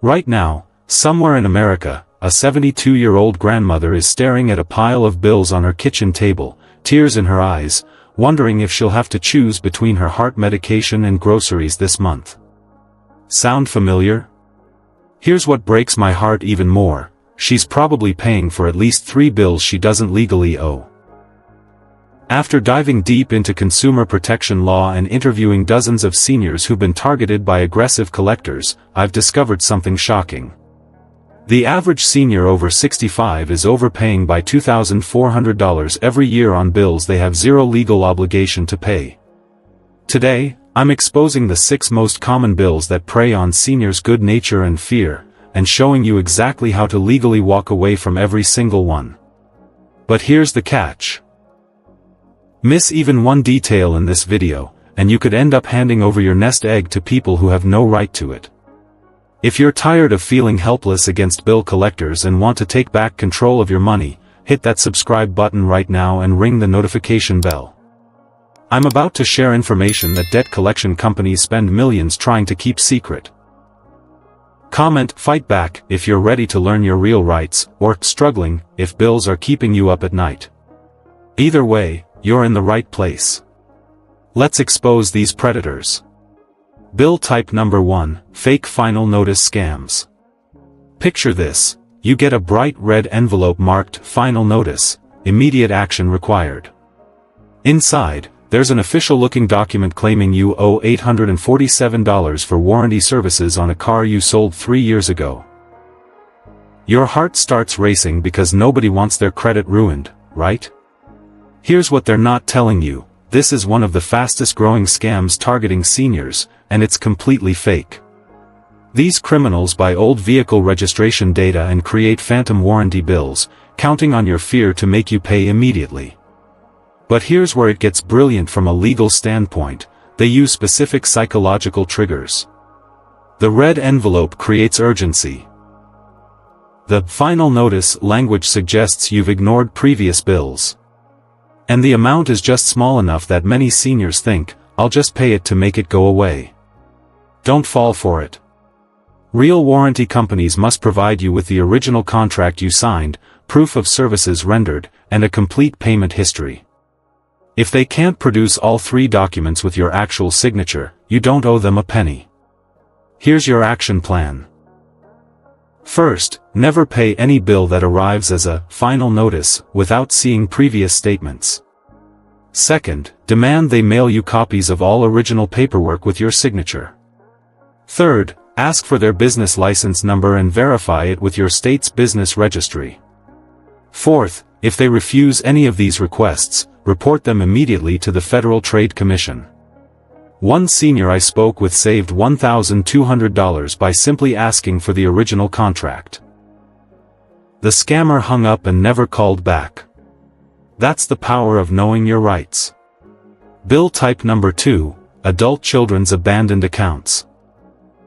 Right now, somewhere in America, a 72-year-old grandmother is staring at a pile of bills on her kitchen table, tears in her eyes, wondering if she'll have to choose between her heart medication and groceries this month. Sound familiar? Here's what breaks my heart even more: she's probably paying for at least 3 bills she doesn't legally owe. After diving deep into consumer protection law and interviewing dozens of seniors who've been targeted by aggressive collectors, I've discovered something shocking. The average senior over 65 is overpaying by $2,400 every year on bills they have zero legal obligation to pay. Today, I'm exposing the 6 most common bills that prey on seniors' good nature and fear, and showing you exactly how to legally walk away from every single one. But here's the catch. Miss even one detail in this video, and you could end up handing over your nest egg to people who have no right to it. If you're tired of feeling helpless against bill collectors and want to take back control of your money, hit that subscribe button right now and ring the notification bell. I'm about to share information that debt collection companies spend millions trying to keep secret. Comment, fight back, if you're ready to learn your real rights, or struggling, if bills are keeping you up at night. Either way, you're in the right place. Let's expose these predators. Bill type number 1, fake final notice scams. Picture this: you get a bright red envelope marked final notice, immediate action required. Inside, there's an official-looking document claiming you owe $847 for warranty services on a car you sold 3 years ago. Your heart starts racing because nobody wants their credit ruined, right? Here's what they're not telling you: this is one of the fastest-growing scams targeting seniors, and it's completely fake. These criminals buy old vehicle registration data and create phantom warranty bills, counting on your fear to make you pay immediately. But here's where it gets brilliant from a legal standpoint: they use specific psychological triggers. The red envelope creates urgency. The final notice language suggests you've ignored previous bills. And the amount is just small enough that many seniors think, I'll just pay it to make it go away. Don't fall for it. Real warranty companies must provide you with the original contract you signed, proof of services rendered, and a complete payment history. If they can't produce all 3 documents with your actual signature, you don't owe them a penny. Here's your action plan. First, never pay any bill that arrives as a final notice without seeing previous statements. Second, demand they mail you copies of all original paperwork with your signature. Third, ask for their business license number and verify it with your state's business registry. Fourth, if they refuse any of these requests, report them immediately to the Federal Trade Commission. One senior I spoke with saved $1,200 by simply asking for the original contract. The scammer hung up and never called back. That's the power of knowing your rights. Bill type number 2, adult children's abandoned accounts.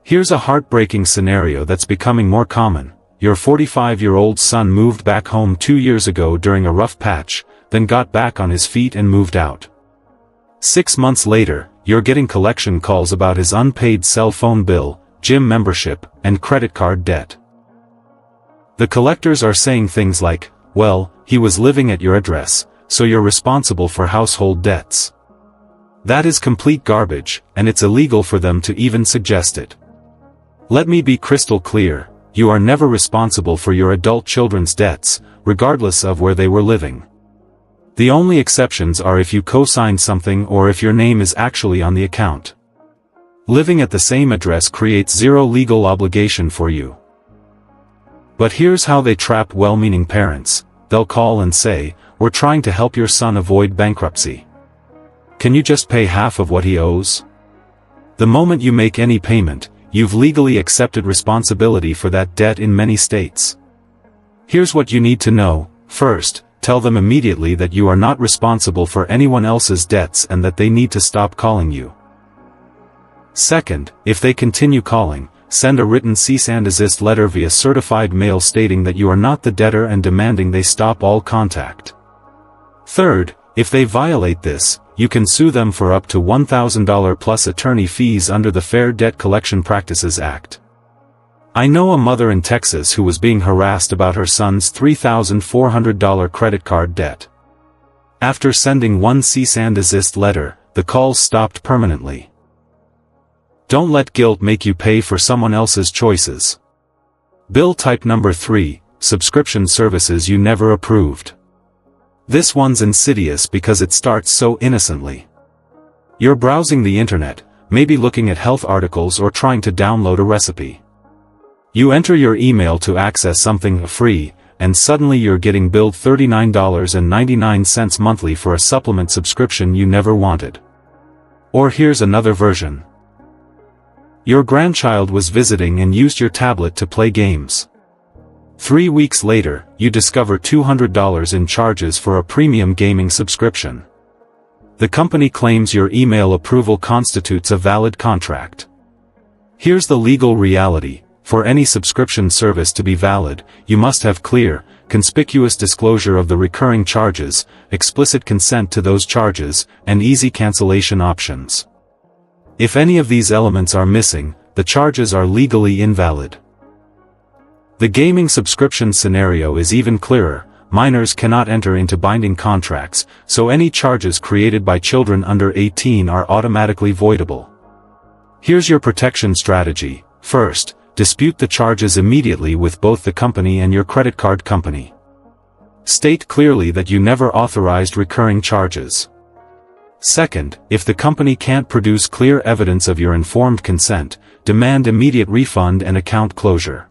Here's a heartbreaking scenario that's becoming more common. Your 45-year-old son moved back home 2 years ago during a rough patch, then got back on his feet and moved out. 6 months later, you're getting collection calls about his unpaid cell phone bill, gym membership, and credit card debt. The collectors are saying things like, well, he was living at your address, so you're responsible for household debts. That is complete garbage, and it's illegal for them to even suggest it. Let me be crystal clear: you are never responsible for your adult children's debts, regardless of where they were living. The only exceptions are if you co-signed something or if your name is actually on the account. Living at the same address creates zero legal obligation for you. But here's how they trap well-meaning parents. They'll call and say, we're trying to help your son avoid bankruptcy. Can you just pay half of what he owes? The moment you make any payment, you've legally accepted responsibility for that debt in many states. Here's what you need to know. First, tell them immediately that you are not responsible for anyone else's debts and that they need to stop calling you. Second, if they continue calling, send a written cease and desist letter via certified mail stating that you are not the debtor and demanding they stop all contact. Third, if they violate this, you can sue them for up to $1,000 plus attorney fees under the Fair Debt Collection Practices Act. I know a mother in Texas who was being harassed about her son's $3,400 credit card debt. After sending one cease and desist letter, the calls stopped permanently. Don't let guilt make you pay for someone else's choices. Bill type number 3, subscription services you never approved. This one's insidious because it starts so innocently. You're browsing the internet, maybe looking at health articles or trying to download a recipe. You enter your email to access something free, and suddenly you're getting billed $39.99 monthly for a supplement subscription you never wanted. Or here's another version. Your grandchild was visiting and used your tablet to play games. 3 weeks later, you discover $200 in charges for a premium gaming subscription. The company claims your email approval constitutes a valid contract. Here's the legal reality. For any subscription service to be valid, you must have clear, conspicuous disclosure of the recurring charges, explicit consent to those charges, and easy cancellation options. If any of these elements are missing, the charges are legally invalid. The gaming subscription scenario is even clearer. Minors cannot enter into binding contracts, so any charges created by children under 18 are automatically voidable. Here's your protection strategy. First, dispute the charges immediately with both the company and your credit card company. State clearly that you never authorized recurring charges. Second, if the company can't produce clear evidence of your informed consent, demand immediate refund and account closure.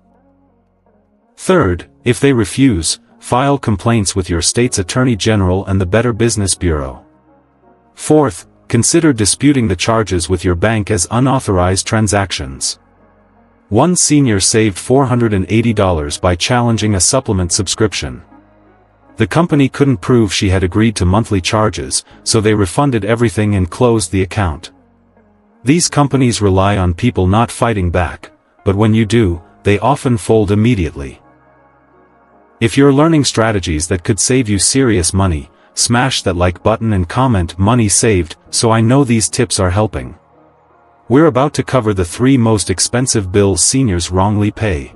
Third, if they refuse, file complaints with your state's Attorney General and the Better Business Bureau. Fourth, consider disputing the charges with your bank as unauthorized transactions. One senior saved $480 by challenging a supplement subscription. The company couldn't prove she had agreed to monthly charges, so they refunded everything and closed the account. These companies rely on people not fighting back, but when you do, they often fold immediately. If you're learning strategies that could save you serious money, smash that like button and comment "money saved" so I know these tips are helping. We're about to cover the 3 most expensive bills seniors wrongly pay.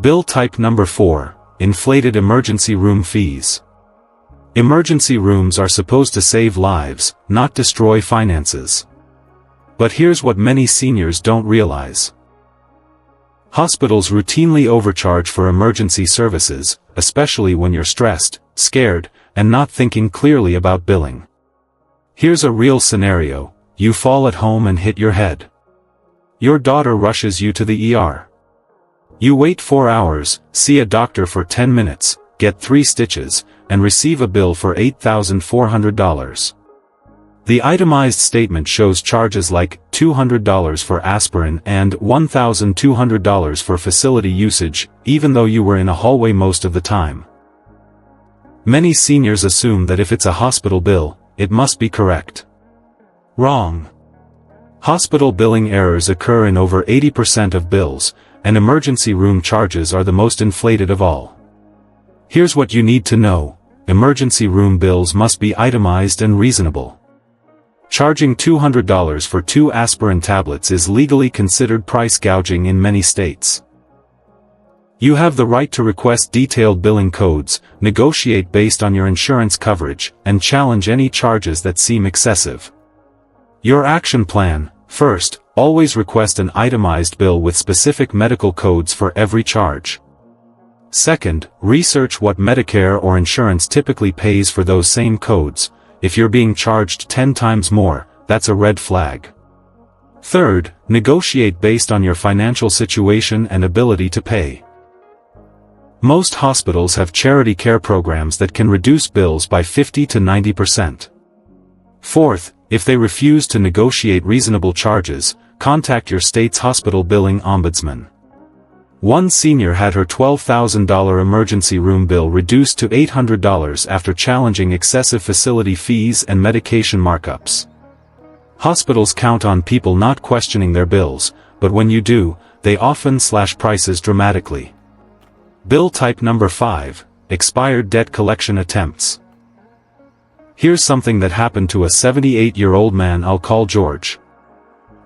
Bill type number 4, inflated emergency room fees. Emergency rooms are supposed to save lives, not destroy finances. But here's what many seniors don't realize. Hospitals routinely overcharge for emergency services, especially when you're stressed, scared, and not thinking clearly about billing. Here's a real scenario. You fall at home and hit your head. Your daughter rushes you to the ER. You wait 4 hours, see a doctor for 10 minutes, get 3 stitches, and receive a bill for $8,400. The itemized statement shows charges like $200 for aspirin and $1,200 for facility usage, even though you were in a hallway most of the time. Many seniors assume that if it's a hospital bill, it must be correct. Wrong. Hospital billing errors occur in over 80% of bills, and emergency room charges are the most inflated of all. Here's what you need to know. Emergency room bills must be itemized and reasonable. Charging $200 for 2 aspirin tablets is legally considered price gouging in many states. You have the right to request detailed billing codes, negotiate based on your insurance coverage, and challenge any charges that seem excessive. Your action plan: first, always request an itemized bill with specific medical codes for every charge. Second, research what Medicare or insurance typically pays for those same codes. If you're being charged 10 times more, that's a red flag. Third, negotiate based on your financial situation and ability to pay. Most hospitals have charity care programs that can reduce bills by 50 to 90%. Fourth, if they refuse to negotiate reasonable charges, contact your state's hospital billing ombudsman. One senior had her $12,000 emergency room bill reduced to $800 after challenging excessive facility fees and medication markups. Hospitals count on people not questioning their bills, but when you do, they often slash prices dramatically. Bill type number 5, expired debt collection attempts. Here's something that happened to a 78-year-old man I'll call George.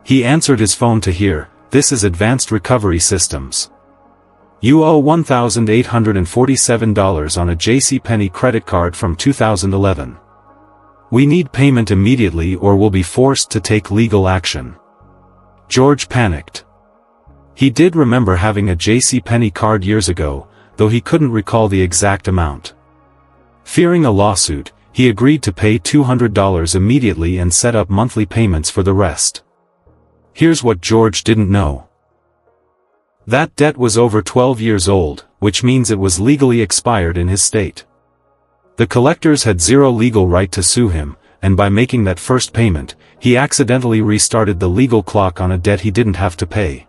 He answered his phone to hear, this is advanced recovery systems. You owe $1,847 on a JCPenney credit card from 2011. We need payment immediately or we'll be forced to take legal action. George panicked. He did remember having a JCPenney card years ago, though he couldn't recall the exact amount. Fearing a lawsuit, he agreed to pay $200 immediately and set up monthly payments for the rest. Here's what George didn't know. That debt was over 12 years old, which means it was legally expired in his state. The collectors had zero legal right to sue him, and by making that first payment, he accidentally restarted the legal clock on a debt he didn't have to pay.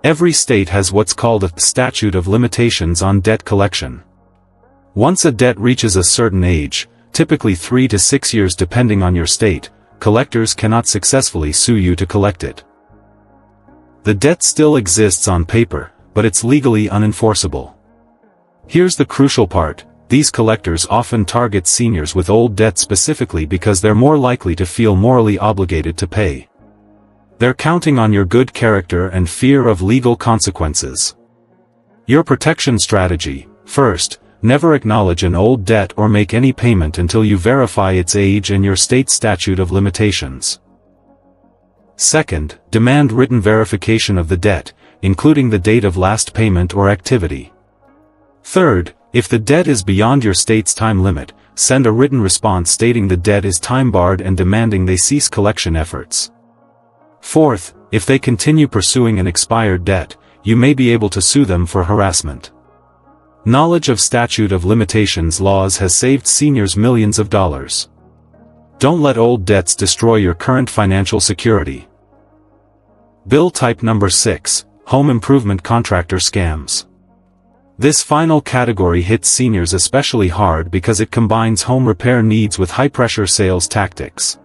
Every state has what's called a statute of limitations on debt collection. Once a debt reaches a certain age, typically 3 to 6 years depending on your state, collectors cannot successfully sue you to collect it. The debt still exists on paper, but it's legally unenforceable. Here's the crucial part: these collectors often target seniors with old debt specifically because they're more likely to feel morally obligated to pay. They're counting on your good character and fear of legal consequences. Your protection strategy: first, never acknowledge an old debt or make any payment until you verify its age and your state statute of limitations. Second, demand written verification of the debt, including the date of last payment or activity. Third, if the debt is beyond your state's time limit, send a written response stating the debt is time-barred and demanding they cease collection efforts. Fourth, if they continue pursuing an expired debt, you may be able to sue them for harassment. Knowledge of statute of limitations laws has saved seniors millions of dollars. Don't let old debts destroy your current financial security. Bill type number 6, home improvement contractor scams. This final category hits seniors especially hard because it combines home repair needs with high-pressure sales tactics.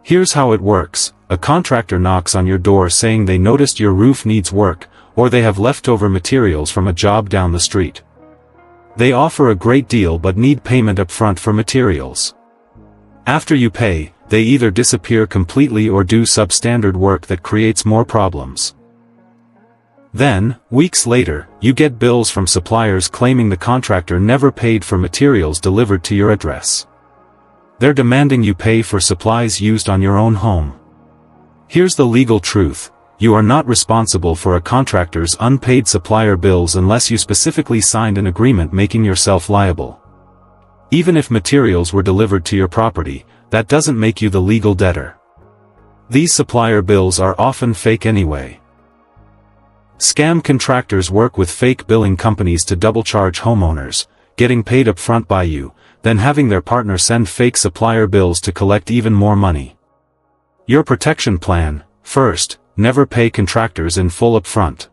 Here's how it works: a contractor knocks on your door saying they noticed your roof needs work, or they have leftover materials from a job down the street. They offer a great deal but need payment up front for materials. After you pay, they either disappear completely or do substandard work that creates more problems. Then, weeks later, you get bills from suppliers claiming the contractor never paid for materials delivered to your address. They're demanding you pay for supplies used on your own home. Here's the legal truth: you are not responsible for a contractor's unpaid supplier bills unless you specifically signed an agreement making yourself liable. Even if materials were delivered to your property, that doesn't make you the legal debtor. These supplier bills are often fake anyway. Scam contractors work with fake billing companies to double-charge homeowners, getting paid up front by you, then having their partner send fake supplier bills to collect even more money. Your protection plan: first, never pay contractors in full up front.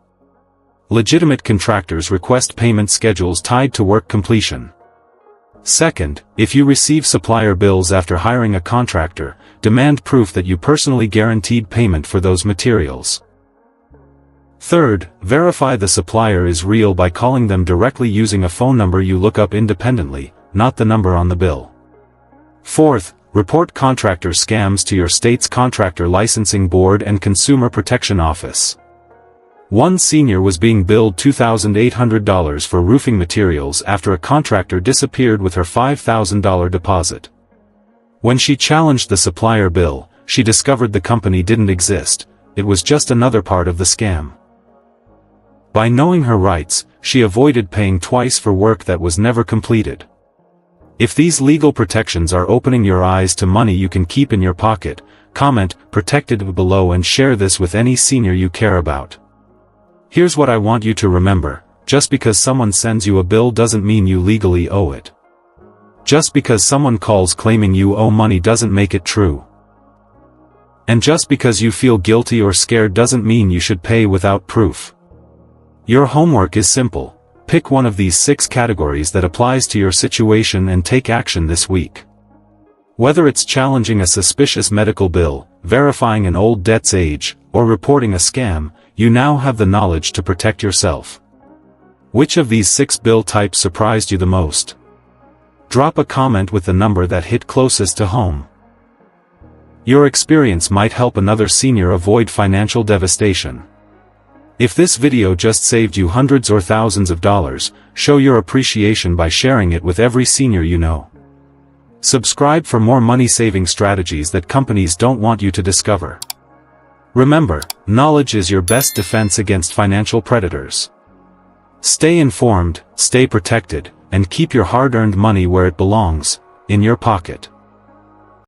Legitimate contractors request payment schedules tied to work completion. Second, if you receive supplier bills after hiring a contractor, demand proof that you personally guaranteed payment for those materials. Third, verify the supplier is real by calling them directly using a phone number you look up independently, not the number on the bill. Fourth, report contractor scams to your state's Contractor Licensing Board and Consumer Protection Office. One senior was being billed $2,800 for roofing materials after a contractor disappeared with her $5,000 deposit. When she challenged the supplier bill, she discovered the company didn't exist; it was just another part of the scam. By knowing her rights, she avoided paying twice for work that was never completed. If these legal protections are opening your eyes to money you can keep in your pocket, comment "Protected" below and share this with any senior you care about. Here's what I want you to remember: just because someone sends you a bill doesn't mean you legally owe it. Just because someone calls claiming you owe money doesn't make it true. And just because you feel guilty or scared doesn't mean you should pay without proof. Your homework is simple: pick one of these 6 categories that applies to your situation and take action this week. Whether it's challenging a suspicious medical bill, verifying an old debt's age, or reporting a scam, you now have the knowledge to protect yourself. Which of these 6 bill types surprised you the most? Drop a comment with the number that hit closest to home. Your experience might help another senior avoid financial devastation. If this video just saved you hundreds or thousands of dollars, show your appreciation by sharing it with every senior you know. Subscribe for more money-saving strategies that companies don't want you to discover. Remember, knowledge is your best defense against financial predators. Stay informed, stay protected, and keep your hard-earned money where it belongs, in your pocket.